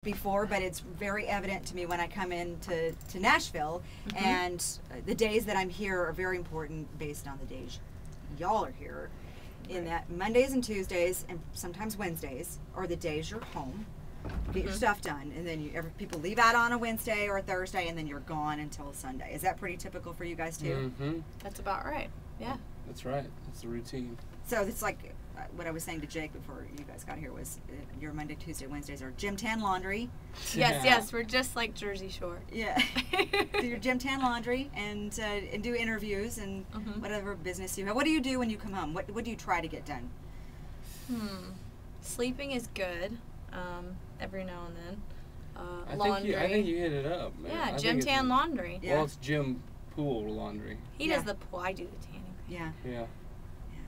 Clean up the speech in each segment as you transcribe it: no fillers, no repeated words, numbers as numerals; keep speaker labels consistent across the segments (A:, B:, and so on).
A: before, but it's very evident to me when I come into Nashville, and the days that I'm here are very important based on the days y'all are here. In that Mondays and Tuesdays and sometimes Wednesdays are the days you're home, get your stuff done, and then people leave out on a Wednesday or a Thursday, and then you're gone until Sunday. Is that pretty typical for you guys too?
B: That's about right. Yeah.
C: That's right. That's the routine.
A: So it's like what I was saying to Jake before you guys got here was your Monday, Tuesday, Wednesdays are gym, tan, laundry.
B: Yes, we're just like Jersey Shore.
A: Yeah. Do your gym, tan, laundry, and do interviews and whatever business you have. What do you do when you come home? What do you try to get done?
B: Sleeping is good. Every now and then.
C: Laundry. I think you hit it up, man.
B: Yeah, gym, tan, laundry.
C: Yeah. Well, it's gym, pool, laundry.
B: He does the pool. I do the tanning.
A: Yeah.
C: Yeah.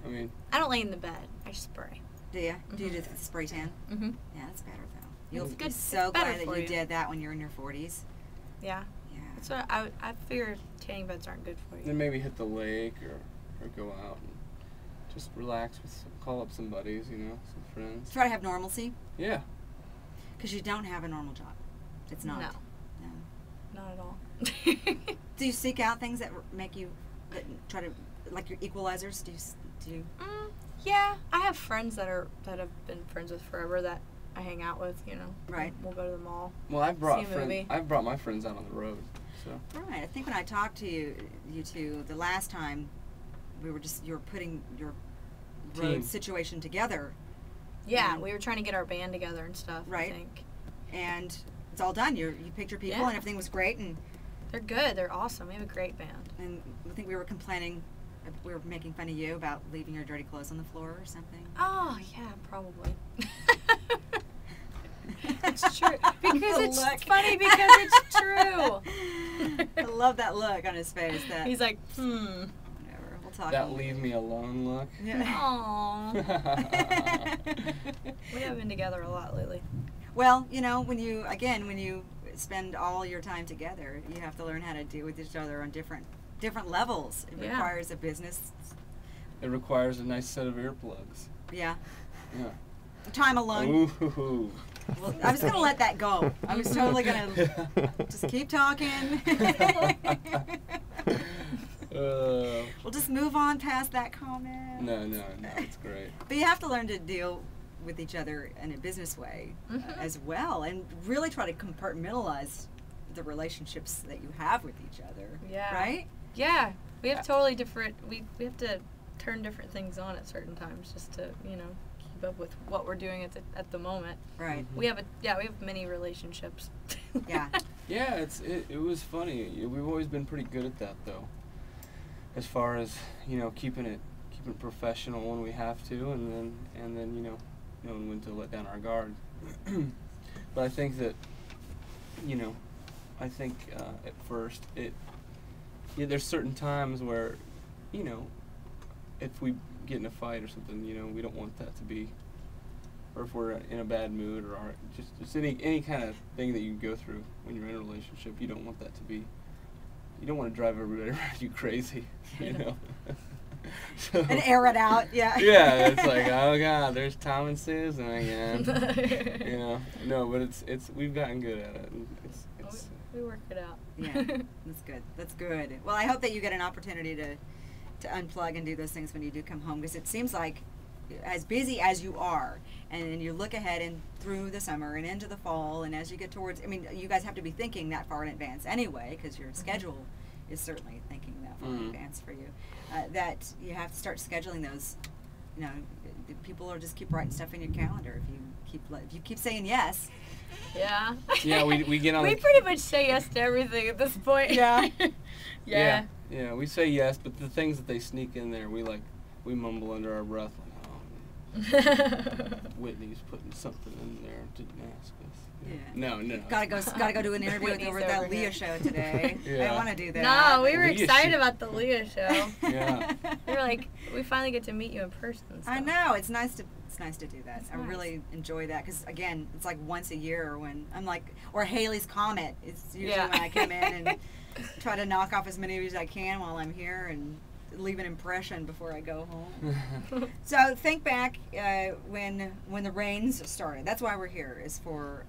C: I mean,
B: I don't lay in the bed. I spray.
A: Do you? Do you do the spray tan? Yeah, that's better though. You'll be so glad that you did that when you're in your 40s.
B: Yeah. Yeah. That's what I figure tanning beds aren't good for you.
C: Then maybe hit the lake or go out and just relax call up some buddies, some friends.
A: Try to have normalcy.
C: Yeah.
A: Because you don't have a normal job. It's not.
B: No. Not at all.
A: Do you seek out things that make you try to, like your equalizers? Do you?
B: Yeah, I have friends that I've been friends with forever that I hang out with.
A: Right.
B: We'll go to the mall.
C: Well, I've brought my friends out on the road. So.
A: Right. I think when I talked to you two the last time, you were putting your road situation together.
B: Yeah, we were trying to get our band together and stuff.
A: Right.
B: I think.
A: And it's all done. You picked your people and everything was great. And
B: they're good. They're awesome. We have a great band.
A: And I think we were complaining. We were making fun of you about leaving your dirty clothes on the floor or something.
B: Oh, yeah, probably. It's true. Because it's funny because it's true.
A: I love that look on his face.
B: He's like,
A: Whatever. We'll talk.
C: That leave me alone look.
A: Yeah.
B: Aww. We have been together a lot lately.
A: Well, when you spend all your time together, you have to learn how to deal with each other on different levels. It requires a business.
C: It requires a nice set of earplugs.
A: Yeah.
C: Yeah.
A: Time alone.
C: Ooh.
A: Well, I was going to let that go. I was totally going to just keep talking. We'll just move on past that comment.
C: No, it's great.
A: But you have to learn to deal with each other in a business way as well, and really try to compartmentalize the relationships that you have with each other.
B: Yeah.
A: Right?
B: Yeah. We have totally different, we have to turn different things on at certain times just to, keep up with what we're doing at the moment.
A: Right.
B: We have many relationships.
A: Yeah.
C: Yeah, it was funny. We've always been pretty good at that though. As far as, keeping it professional when we have to, and then knowing when to let down our guard. But I think that, at first there's certain times where, if we get in a fight or something, we don't want that to be, or if we're in a bad mood or just any kind of thing that you go through when you're in a relationship, you don't want that to be, you don't want to drive everybody around you crazy, So,
A: and air it out, yeah.
C: Yeah, it's like, oh God, there's Tom and Susan again. No, but it's we've gotten good at it.
B: We work it out.
A: Yeah, that's good. Well, I hope that you get an opportunity to unplug and do those things when you do come home, because it seems like, as busy as you are, and you look ahead and through the summer and into the fall, and as you get towards, you guys have to be thinking that far in advance anyway, because your schedule is certainly thinking that far in advance for you. That you have to start scheduling those. People will just keep writing stuff in your calendar if you keep saying yes.
B: Yeah.
C: Yeah, we get on.
B: We pretty much say yes to everything at this point.
A: Yeah.
B: Yeah.
C: Yeah, we say yes, but the things that they sneak in there, we mumble under our breath, like, oh, Whitney's putting something in there, didn't ask us. Yeah. No.
A: Gotta go do an interview over that Leah show today.
C: Yeah.
A: I want to do that.
B: No, we were excited about the Leah show.
C: Yeah.
B: We were like, we finally get to meet you in person.
A: I know, it's nice to do that. I really enjoy that, because again, it's like once a year when I'm like, or Haley's Comet. It's usually when I come in and try to knock off as many as I can while I'm here and leave an impression before I go home. So think back when the rains started. That's why we're here, is for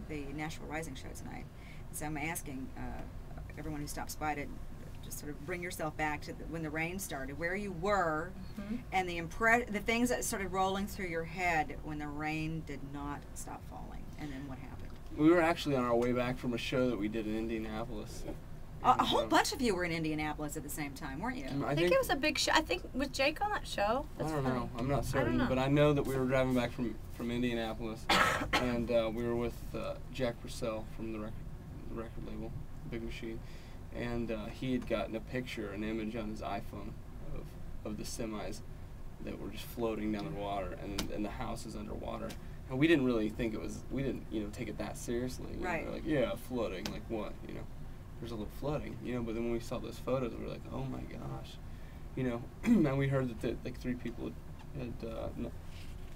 A: the Nashville Rising show tonight. So I'm asking everyone who stops by to just sort of bring yourself back to when the rain started, where you were, and the things that started rolling through your head when the rain did not stop falling, and then what happened.
C: We were actually on our way back from a show that we did in Indianapolis.
A: A whole bunch of you were in Indianapolis at the same time, weren't you?
B: I think it was a big show. I think, was Jake on that show? That's
C: I don't
B: funny.
C: know. I'm not certain.
B: I don't know.
C: But I know that we were driving back from Indianapolis, and we were with Jack Purcell from the record label, Big Machine. And he had gotten an image on his iPhone of the semis that were just floating down the water, and the house is underwater. And we didn't really think we didn't, take it that seriously.
A: Right.
C: We're like, yeah, floating, like what, there's a little flooding, but then when we saw those photos, we were like, oh my gosh, and we heard that like 3 people had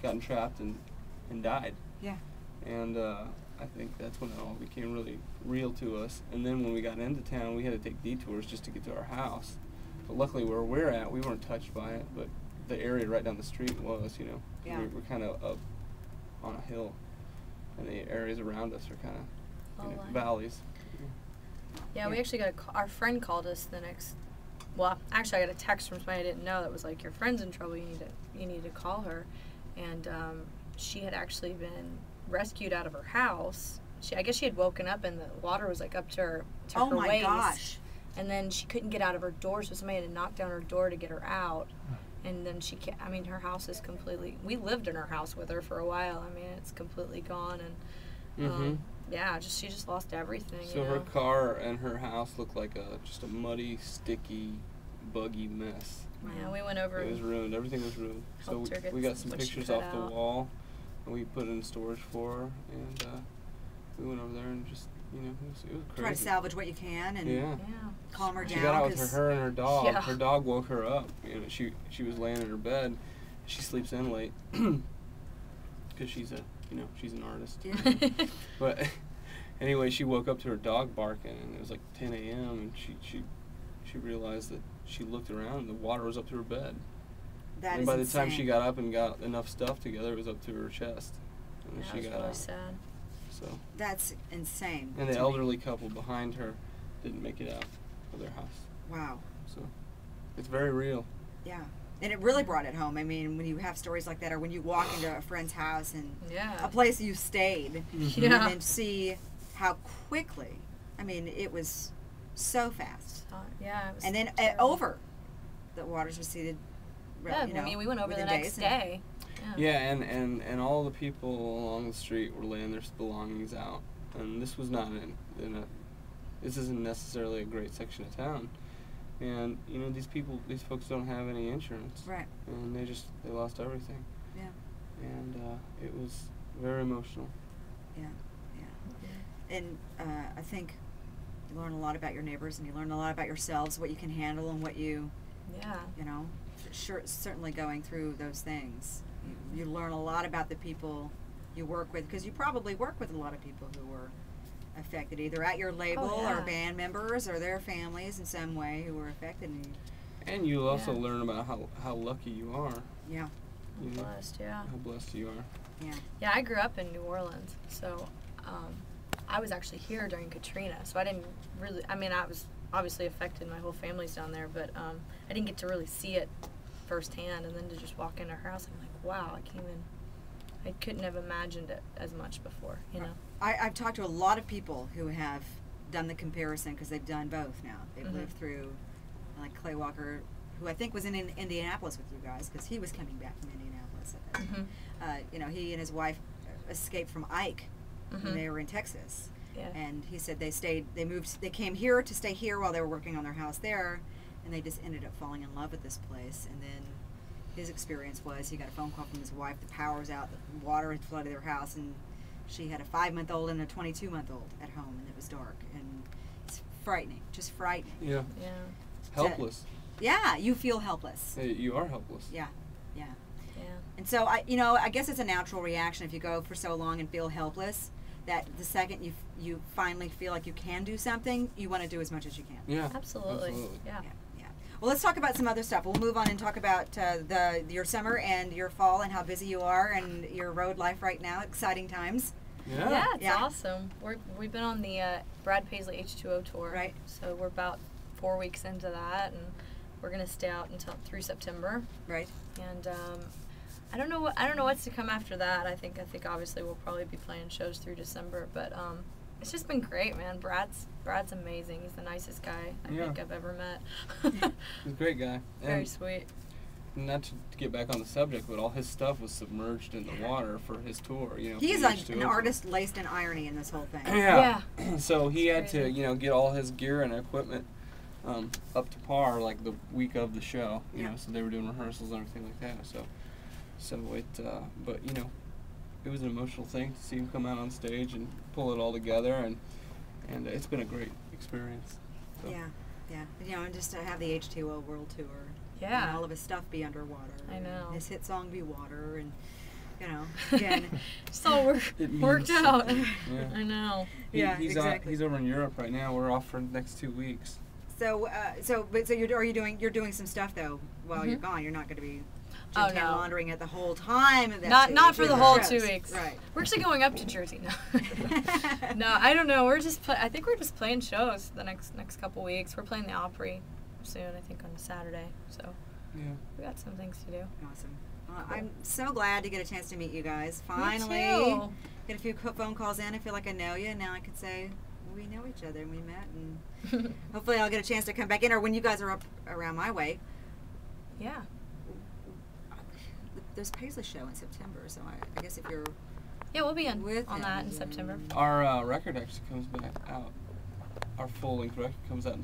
C: gotten trapped and died.
A: Yeah.
C: And I think that's when it all became really real to us. And then when we got into town, we had to take detours just to get to our house. But luckily where we're at, we weren't touched by it, but the area right down the street was,
A: Yeah.
C: We're kind of up on a hill, and the areas around us are kind of valleys.
B: Yeah, we actually got our friend called us the next. Well, actually, I got a text from somebody I didn't know that was like, "Your friend's in trouble. You need to call her," and she had actually been rescued out of her house. I guess she had woken up and the water was like up to her waist.
A: Oh my gosh!
B: And then she couldn't get out of her door, so somebody had to knock down her door to get her out. And then her house is completely. We lived in her house with her for a while. I mean, it's completely gone, and she just lost everything.
C: So her car and her house looked like just a muddy, sticky, buggy mess.
B: Yeah, we went over.
C: It was ruined. Everything was ruined. So we got some pictures off the wall, and we put it in storage for her, and we went over there and just, it was crazy.
A: Try to salvage what you can and calm her down.
C: She got out with her and her dog.
B: Yeah.
C: Her dog woke her up. She was laying in her bed. She sleeps in late because she's she's an artist.
A: Yeah.
C: But anyway, she woke up to her dog barking, and it was like 10 a.m. and she realized that she looked around and the water was up to her bed.
A: And
C: by the time she got up and got enough stuff together, it was up to her chest. And then she got
B: really
C: out.
B: sad.
C: So.
A: That's insane.
C: And the elderly couple behind her didn't make it out of their house.
A: Wow.
C: So it's very real.
A: Yeah. And it really brought it home. I mean, when you have stories like that, or when you walk into a friend's house and a place you stayed, and then see how quickly, I mean, it was so fast.
B: Yeah. It was
A: and then
B: terrible.
A: the waters receded.
B: Yeah, I mean, we went over the next day.
C: Yeah, and all the people along the street were laying their belongings out, and this was not this isn't necessarily a great section of town, and these folks don't have any insurance,
A: right?
C: And they lost everything.
A: Yeah.
C: And it was very emotional.
A: Yeah. And I think you learn a lot about your neighbors, and you learn a lot about yourselves, what you can handle and what you, certainly going through those things. You learn a lot about the people you work with, because you probably work with a lot of people who were affected, either at your label or band members or their families in some way who were affected. And
C: you also learn about how lucky you are.
A: Yeah.
B: Blessed,
C: How blessed you are.
A: Yeah.
B: Yeah, I grew up in New Orleans, so I was actually here during Katrina, so I didn't really, I was obviously affected, my whole family's down there, but I didn't get to really see it firsthand, and then to just walk in her house, I'm like, wow, I couldn't have imagined it as much before,
A: I've talked to a lot of people who have done the comparison, because they've done both now. They've lived through, like Clay Walker, who I think was in Indianapolis with you guys, because he was coming back from Indianapolis at that time. He and his wife escaped from Ike when they were in Texas.
B: Yeah.
A: And he said they came here to stay here while they were working on their house there, and they just ended up falling in love with this place. And then his experience was he got a phone call from his wife, the power's out, the water had flooded their house, and she had a 5-month-old and a 22-month-old at home, and it was dark. And it's frightening, just frightening.
C: Yeah.
B: Yeah.
C: Helpless.
A: Yeah, you feel helpless.
C: You are helpless.
A: Yeah.
B: Yeah.
A: And so, I guess it's a natural reaction if you go for so long and feel helpless, that the second you finally feel like you can do something, you want to do as much as you can.
C: Yeah.
B: Absolutely. Yeah.
A: Well, let's talk about some other stuff. We'll move on and talk about your summer and your fall and how busy you are and your road life right now. Exciting times.
B: Yeah, it's
A: Yeah.
B: awesome. We've been on the Brad Paisley H2O tour.
A: Right.
B: So we're about 4 weeks into that, and we're gonna stay out until through September.
A: Right.
B: And I don't know what's to come after that. I think obviously we'll probably be playing shows through December, but it's just been great, man. Brad's amazing. He's the nicest guy I think I've ever met.
C: He's a great guy.
B: Very sweet.
C: Not to get back on the subject, but all his stuff was submerged in the water for his tour. You know,
A: He's
C: for the
A: like
C: H2O
A: an
C: tour.
A: artist laced in irony in this whole thing.
C: Yeah. So he
B: It's
C: had to,
B: crazy.
C: you know, get all his gear and equipment up to par like the week of the show. You know, so they were doing rehearsals and everything like that. So it, but you know, it was an emotional thing to see him come out on stage and pull it all together, and it's been a great experience. So.
A: Yeah. You know, and just to have the H2O World Tour.
B: Yeah.
A: And all of his stuff be underwater.
B: I know.
A: And his hit song be water, and you know, again.
B: Just all
C: It means
B: worked out.
C: something.
B: I know.
A: Yeah,
C: He's
A: exactly.
C: he's over in Europe right now. We're off for the next 2 weeks.
A: So you're doing some stuff though while you're gone. You're not going to be
B: Oh,
A: gin tan
B: no.
A: laundering it the whole time. Of that
B: Not
A: 2
B: for the
A: weeks.
B: whole
A: Trips.
B: 2 weeks.
A: Right.
B: We're actually going up to Jersey now. No, I don't know. We're just I think we're just playing shows the next couple weeks. We're playing the Opry soon, I think on Saturday. So
C: Yeah.
B: we got some things to do.
A: Awesome. I'm so glad to get a chance to meet you guys.
B: Me
A: Finally,
B: too.
A: get a few phone calls in. I feel like I know you, and now I can say we know each other and we met, and hopefully I'll get a chance to come back in, or when you guys are up around my way.
B: Yeah.
A: There's Paisley show in September, so I guess if you're
B: Yeah, we'll be in
A: with
B: on
A: him,
B: that in
A: then-
B: September.
C: Our record actually comes back out. Our full length record comes out in